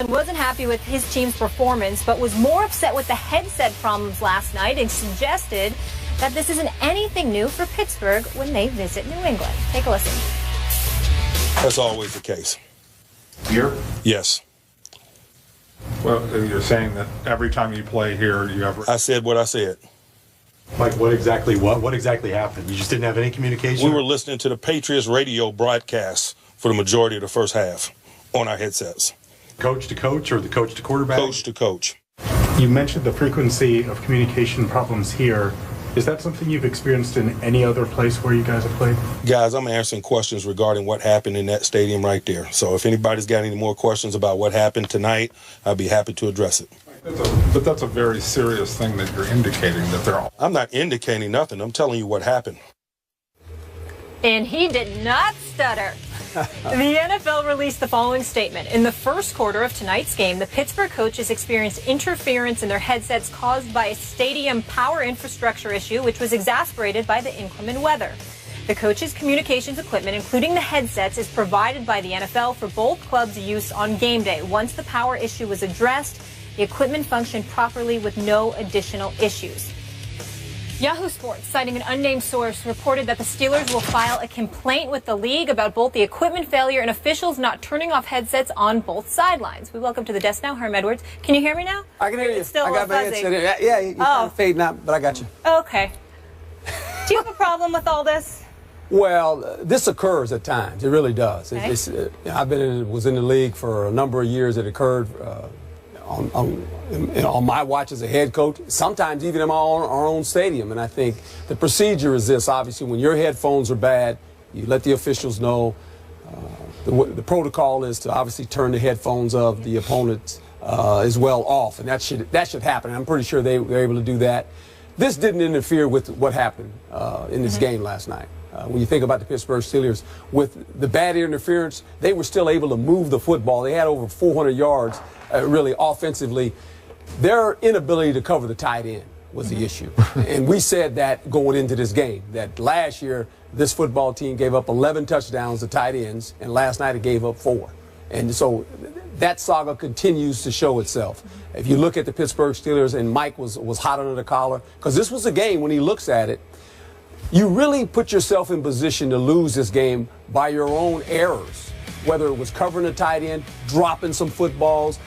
wasn't happy with his team's performance, but was more upset with the headset problems last night and suggested that this isn't anything new for Pittsburgh when they visit New England. Take a listen. That's always the case. Here? Yes. Well, you're saying that every time you play here, you ever... I said what I said. Like what exactly happened? You just didn't have any communication? We were listening to the Patriots radio broadcast for the majority of the first half on our headsets. Coach to coach or the coach to quarterback? Coach to coach. You mentioned the frequency of communication problems here. Is that something you've experienced in any other place where you guys have played? Guys, I'm answering questions regarding what happened in that stadium right there. So if anybody's got any more questions about what happened tonight, I'd be happy to address it. But that's a very serious thing that you're indicating that they're all... I'm not indicating nothing. I'm telling you what happened. And he did not stutter. The NFL released the following statement. In the first quarter of tonight's game, the Pittsburgh coaches experienced interference in their headsets caused by a stadium power infrastructure issue, which was exacerbated by the inclement weather. The coaches' communications equipment, including the headsets, is provided by the NFL for both clubs' use on game day. Once the power issue was addressed, the equipment functioned properly with no additional issues. Yahoo Sports, citing an unnamed source, reported that the Steelers will file a complaint with the league about both the equipment failure and officials not turning off headsets on both sidelines. We welcome to the desk now Herm Edwards. Can you hear me now? I can hear you. It's still I got my fuzzy. headset. Yeah, you're kind of fading out, but I got you. Okay. Do you have a problem with all this? Well, this occurs at times. It really does. Okay. Was in the league for a number of years. It occurred on my watch as a head coach, sometimes even in our own stadium. And I think the procedure is this. Obviously, when your headphones are bad, you let the officials know. The protocol is to obviously turn the headphones of the opponents as well off, and that should happen. I'm pretty sure they were able to do that. This didn't interfere with what happened in this game last night. When you think about the Pittsburgh Steelers, with the bad interference, they were still able to move the football. They had over 400 yards, really, offensively. Their inability to cover the tight end was the issue. And we said that going into this game, that last year this football team gave up 11 touchdowns to tight ends, and last night it gave up 4. And so that saga continues to show itself. If you look at the Pittsburgh Steelers, and Mike was hot under the collar, because this was a game when he looks at it, you really put yourself in position to lose this game by your own errors, whether it was covering a tight end, dropping some footballs,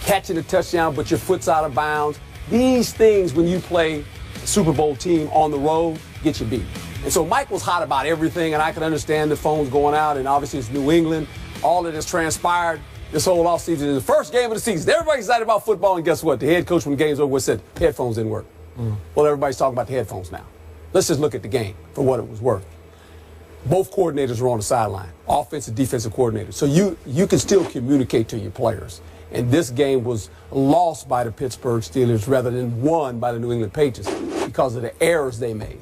catching a touchdown, but your foot's out of bounds. These things, when you play a Super Bowl team on the road, get you beat. And so Mike was hot about everything, and I can understand the phones going out, and obviously it's New England. All that has transpired this whole offseason is the first game of the season. Everybody's excited about football, and guess what? The head coach when the game's over said headphones didn't work. Well, everybody's talking about the headphones now. Let's just look at the game for what it was worth. Both coordinators were on the sideline, offensive, defensive coordinators. So you can still communicate to your players. And this game was lost by the Pittsburgh Steelers rather than won by the New England Patriots because of the errors they made.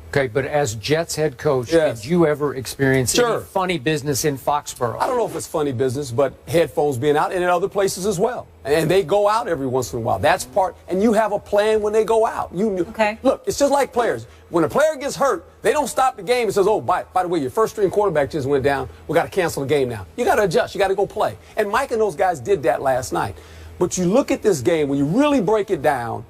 Okay, but as Jets head coach, Yes. did you ever experience Sure. any funny business in Foxborough? I don't know if it's funny business, but headphones being out and in other places as well. And they go out every once in a while. That's part, and you have a plan when they go out. Okay. Look, it's just like players. When a player gets hurt, they don't stop the game and says, oh, by the way, your first string quarterback just went down. We got to cancel the game now. You got to adjust. You got to go play. And Mike and those guys did that last night. But you look at this game, when you really break it down,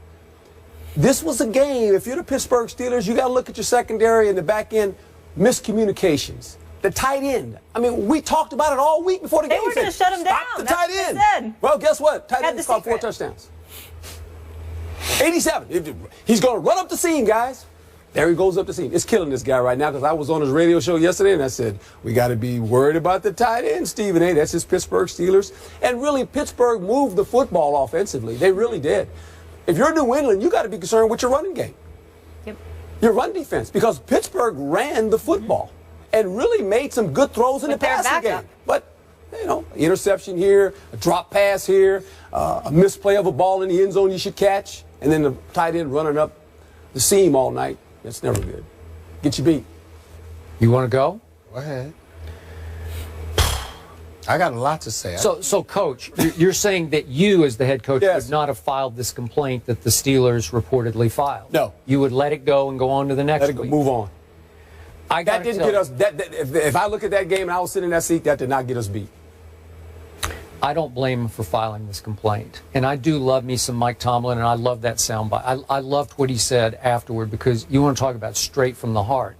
this was a game. If you're the Pittsburgh Steelers, you got to look at your secondary and the back end miscommunications. The tight end. I mean, we talked about it all week before the game. They were going to shut him down. Stop the That's tight what end. they said. Well, guess what? Tight Had end the caught 4 secret. touchdowns. 87. He's going to run up the seam, guys. There he goes up the seam. It's killing this guy right now because I was on his radio show yesterday and I said, we got to be worried about the tight end, Stephen A. That's his Pittsburgh Steelers. And really, Pittsburgh moved the football offensively. They really did. If you're New England, you got to be concerned with your running game. Yep. Your run defense, because Pittsburgh ran the football and really made some good throws in the passing game. But, you know, interception here, a drop pass here, a misplay of a ball in the end zone you should catch, and then the tight end running up the seam all night. That's never good. Get you beat. You want to go? Go ahead. I got a lot to say. So Coach, you're saying that you, as the head coach, Yes. would not have filed this complaint that the Steelers reportedly filed? No. You would let it go and go on to the next Let it go, week? move on. That That didn't get us. If I look at that game and I was sitting in that seat, that did not get us beat. I don't blame him for filing this complaint. And I do love me some Mike Tomlin, and I love that soundbite. I loved what he said afterward, because you want to talk about straight from the heart.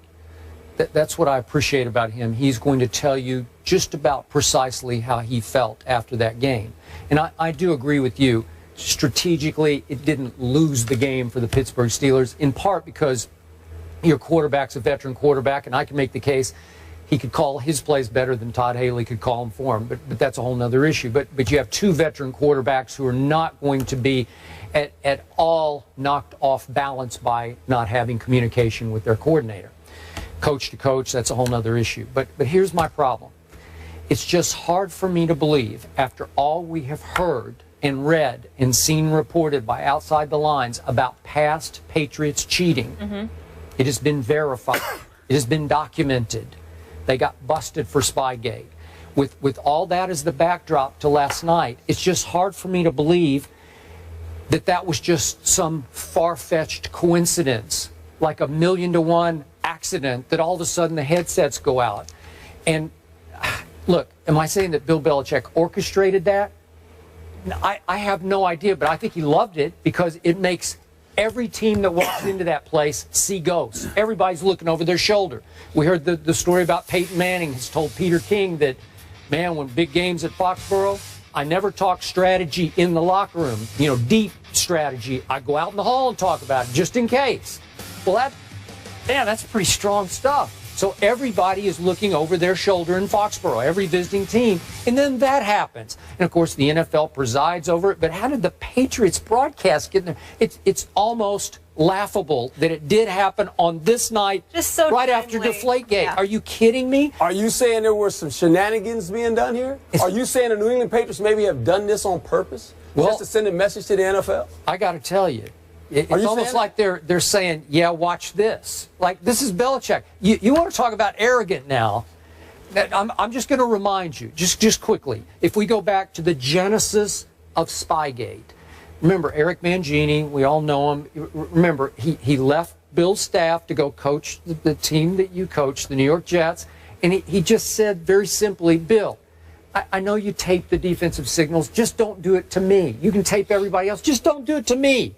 That's what I appreciate about him. He's going to tell you just about precisely how he felt after that game. And I do agree with you. Strategically, it didn't lose the game for the Pittsburgh Steelers, in part because your quarterback's a veteran quarterback, and I can make the case he could call his plays better than Todd Haley could call them for him. But that's a whole other issue. But you have two veteran quarterbacks who are not going to be at all knocked off balance by not having communication with their coordinator. Coach to coach, that's a whole other issue. But here's my problem. It's just hard for me to believe, after all we have heard and read and seen reported by outside the lines about past Patriots cheating. Mm-hmm. It has been verified. It has been documented. They got busted for Spygate. With all that as the backdrop to last night, it's just hard for me to believe that that was just some far-fetched coincidence, like a 1,000,000-to-1 accident that all of a sudden the headsets go out. And look, am I saying that Bill Belichick orchestrated that? I have no idea, but I think he loved it, because it makes every team that walks into that place see ghosts. Everybody's looking over their shoulder. We heard the story about Peyton Manning has told Peter King that, man, when big games at Foxborough, I never talk strategy in the locker room, you know, deep strategy. I go out in the hall and talk about it just in case. Well, that's pretty strong stuff. So everybody is looking over their shoulder in Foxborough, every visiting team, and then that happens. And, of course, the NFL presides over it, but how did the Patriots broadcast get in there? It's almost laughable that it did happen on this night, just so right timely. After Deflategate. Yeah. Are you kidding me? Are you saying there were some shenanigans being done here? Are you saying the New England Patriots maybe have done this on purpose, just to send a message to the NFL? I got to tell you. It's almost like they're saying, yeah, watch this. Like, this is Belichick. You want to talk about arrogant now. I'm just going to remind you, just quickly, if we go back to the genesis of Spygate. Remember, Eric Mangini, we all know him. Remember, he left Bill's staff to go coach the team that you coached, the New York Jets, and he just said very simply, Bill, I know you tape the defensive signals, just don't do it to me. You can tape everybody else, just don't do it to me.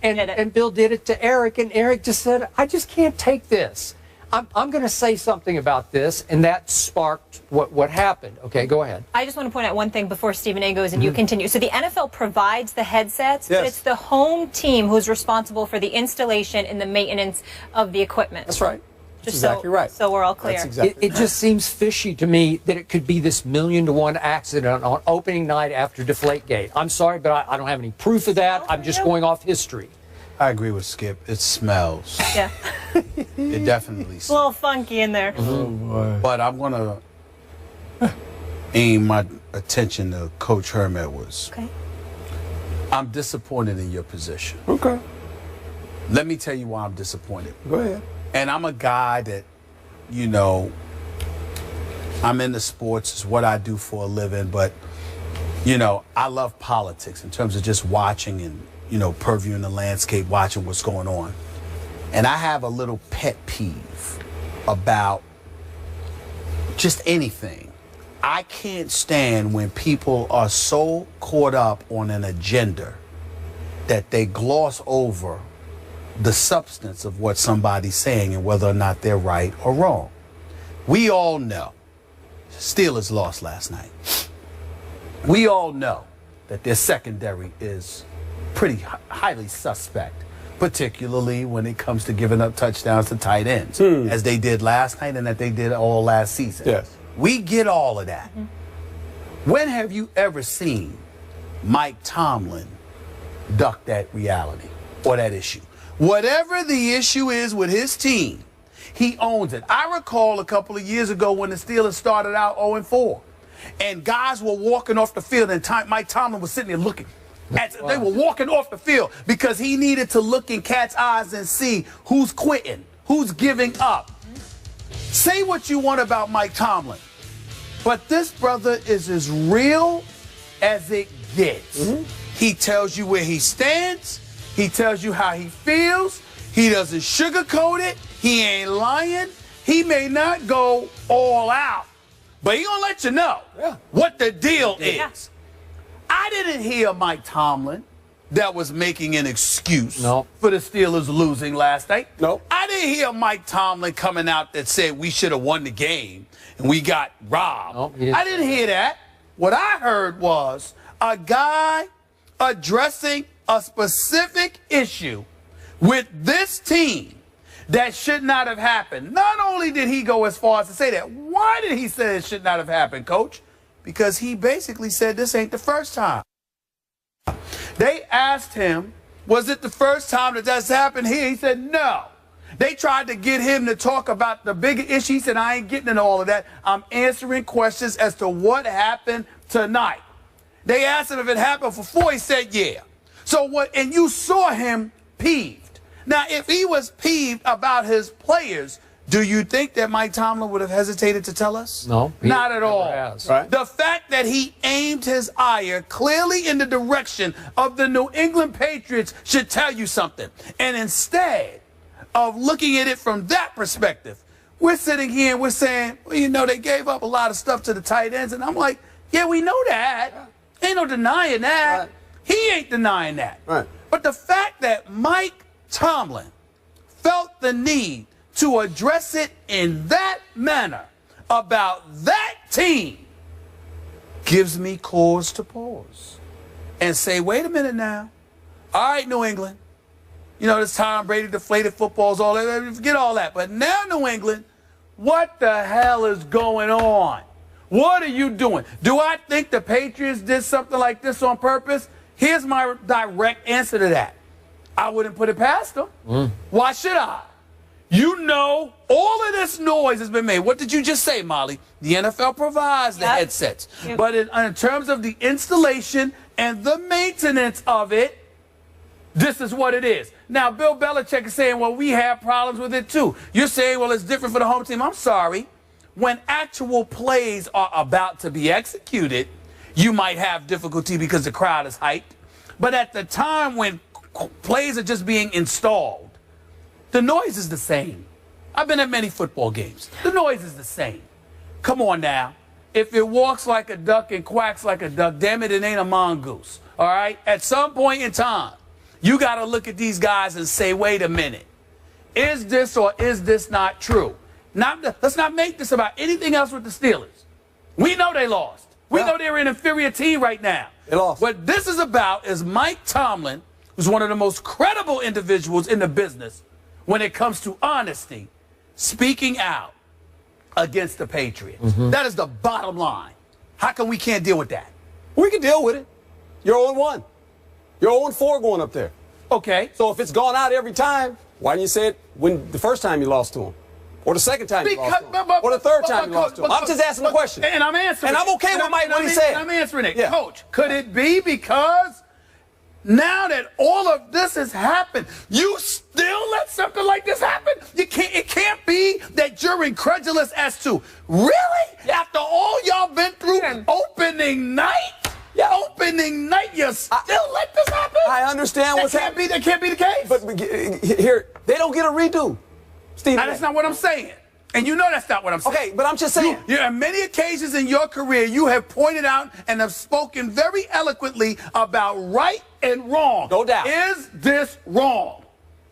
And Bill did it to Eric, and Eric just said, I just can't take this. I'm going to say something about this, and that sparked what happened. Okay, go ahead. I just want to point out one thing before Stephen A. goes and you continue. So the NFL provides the headsets, but it's the home team who's responsible for the installation and the maintenance of the equipment. That's right. That's Just exactly right. So we're all clear. That's exactly It just seems fishy to me that it could be this 1,000,000-to-1 accident on opening night after Deflategate. I'm sorry, but I don't have any proof of that. I'm just going off history. I agree with Skip. It smells. Yeah. It definitely It's a little funky in there. But I'm going to aim my attention to Coach Herm Edwards. Okay. I'm disappointed in your position. Okay. Let me tell you why I'm disappointed. Go ahead. And I'm a guy that, you know, I'm into sports. It's what I do for a living. But, you know, I love politics in terms of just watching and, you know, purviewing the landscape, watching what's going on. And I have a little pet peeve about just anything. I can't stand when people are so caught up on an agenda that they gloss over the substance of what somebody's saying and whether or not they're right or wrong. We all know Steelers lost last night. We all know that their secondary is pretty highly suspect, particularly when it comes to giving up touchdowns to tight ends, as they did last night and that they did all last season. Yes. We get all of that. When have you ever seen Mike Tomlin duck that reality or that issue? Whatever the issue is with his team, he owns it. I recall a couple of years ago when the Steelers started out 0-4, and guys were walking off the field, and Mike Tomlin was sitting there looking. They were walking off the field because he needed to look in cat's eyes and see who's quitting, who's giving up. Say what you want about Mike Tomlin, but this brother is as real as it gets. He tells you where he stands. He tells you how he feels. He doesn't sugarcoat it. He ain't lying. He may not go all out, But he gonna let you know what the deal is. I didn't hear Mike Tomlin that was making an excuse for the Steelers losing last night. I didn't hear Mike Tomlin coming out that said we should have won the game and we got robbed. I didn't hear that. What I heard was a guy addressing a specific issue with this team that should not have happened. Not only did he go as far as to say that, why did he say it should not have happened, Coach? Because he basically said this ain't the first time. They asked him, was it the first time that that's happened here? He said, no. They tried to get him to talk about the bigger issue. He said, I ain't getting into all of that. I'm answering questions as to what happened tonight. They asked him if it happened before. He said, yeah. So what, and you saw him peeved. Now, if he was peeved about his players, do you think that Mike Tomlin would have hesitated to tell us? No. Not at all. Right. The fact that he aimed his ire clearly in the direction of the New England Patriots should tell you something. And instead of looking at it from that perspective, we're sitting here and we're saying, well, you know, they gave up a lot of stuff to the tight ends. And I'm like, yeah, we know that. Ain't no denying that. Right. He ain't denying that. Right. But the fact that Mike Tomlin felt the need to address it in that manner about that team gives me cause to pause and say, wait a minute now. All right, New England. You know, this Tom Brady deflated footballs, all that. Forget all that. But now, New England, what the hell is going on? What are you doing? Do I think the Patriots did something like this on purpose? Here's my direct answer to that. I wouldn't put it past them. Why should I? You know, all of this noise has been made. What did you just say, Molly? The NFL provides the headsets. But in terms of the installation and the maintenance of it, this is what it is. Now, Bill Belichick is saying, well, we have problems with it too. You're saying, well, it's different for the home team. I'm sorry. When actual plays are about to be executed, you might have difficulty because the crowd is hyped. But at the time when plays are just being installed, the noise is the same. I've been at many football games. The noise is the same. Come on now. If it walks like a duck and quacks like a duck, damn it, it ain't a mongoose. All right? At some point in time, you got to look at these guys and say, wait a minute. Is this or is this not true? Let's not make this about anything else with the Steelers. We know they lost. We know they're an inferior team right now. They lost. What this is about is Mike Tomlin, who's one of the most credible individuals in the business when it comes to honesty, speaking out against the Patriots. That is the bottom line. How come we can't deal with that? We can deal with it. You're 0-1. You're 0-4 going up there. Okay. So if it's gone out every time, why didn't you say it when the first time you lost to him? Or the second time you lost to him? Or the third time you lost to him? I'm just asking the question. And I'm answering it. And I'm okay with Mike what he said. I'm answering it. Yeah. Coach, could it be because now that all of this has happened, you still let something like this happen? It can't be that you're incredulous as to, really? After all y'all been through opening night? Opening night, you still let this happen? I understand what's happening. That can't be the case. But here, they don't get a redo. Steve, that's not what I'm saying. And you know that's not what I'm saying. Okay, but I'm just saying. On many occasions in your career, you have pointed out and have spoken very eloquently about right and wrong. No doubt. Is this wrong?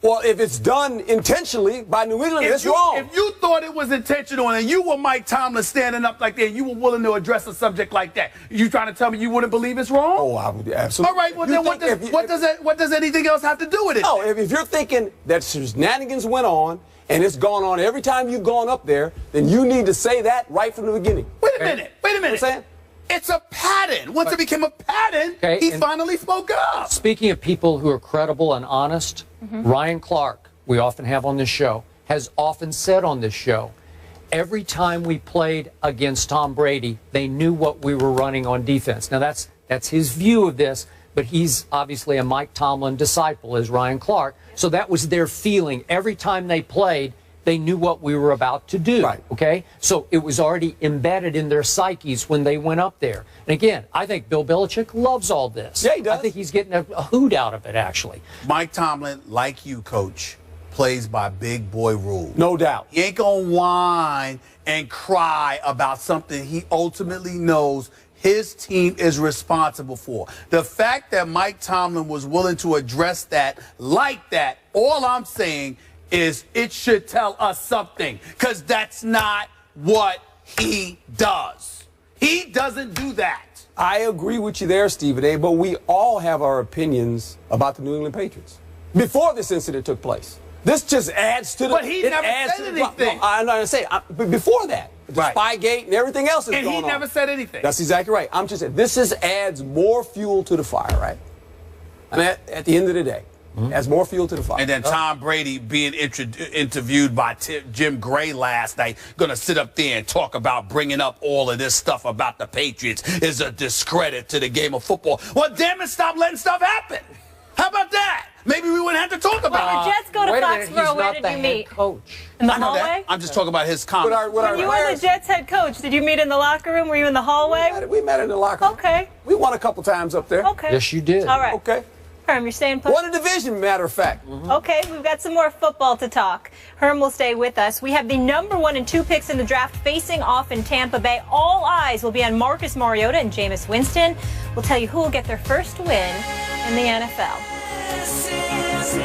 Well, if it's done intentionally by New England, it's wrong. If you thought it was intentional and you were Mike Tomlin standing up like that and you were willing to address a subject like that, you trying to tell me you wouldn't believe it's wrong? Oh, I would absolutely. All right, well, then what does anything else have to do with it? No, if you're thinking that shenanigans went on and it's gone on every time you've gone up there, then you need to say that right from the beginning. Wait a minute. You know what I'm saying? It's a pattern. Once it became a pattern, he finally spoke up. Speaking of people who are credible and honest, Ryan Clark, we often have on this show, has often said on this show, every time we played against Tom Brady, they knew what we were running on defense. Now, that's his view of this, but he's obviously a Mike Tomlin disciple, as Ryan Clark. So that was their feeling. Every time they played, they knew what we were about to do. Right. Okay? So it was already embedded in their psyches when they went up there. And again, I think Bill Belichick loves all this. Yeah, he does. I think he's getting a hoot out of it, actually. Mike Tomlin, like you, Coach, plays by big boy rules. No doubt. He ain't going to whine and cry about something he ultimately knows his team is responsible for. The fact that Mike Tomlin was willing to address that like that, all I'm saying is it should tell us something, because that's not what he does. He doesn't do that. I agree with you there, Stephen A., but we all have our opinions about the New England Patriots before this incident took place. This just adds to the... But he never said anything. No, I'm not going to say it. But before that, the Right. Spygate and everything else is going on. And he never said anything. That's exactly right. I'm just saying, this just adds more fuel to the fire, right? I mean, at the end of the day, adds more fuel to the fire. And then Tom Brady being interviewed by Jim Gray last night, going to sit up there and talk about bringing up all of this stuff about the Patriots is a discredit to the game of football. Well, damn it, stop letting stuff happen. How about that? Maybe we wouldn't have to talk about the it. Jets go to Wait a minute, Foxborough. he's Where not did the you head meet? coach. In the I know hallway? that. I'm just talking about his comments. When you were the Jets head coach, did you meet in the locker room? Were you in the hallway? We met in the locker room. Okay. We won a couple times up there. Okay. Yes, you did. All right. Okay. Herm, you're staying put? Won a division, matter of fact. Okay, we've got some more football to talk. Herm will stay with us. We have the number 1 and 2 picks in the draft facing off in Tampa Bay. All eyes will be on Marcus Mariota and Jameis Winston. We'll tell you who will get their first win in the NFL.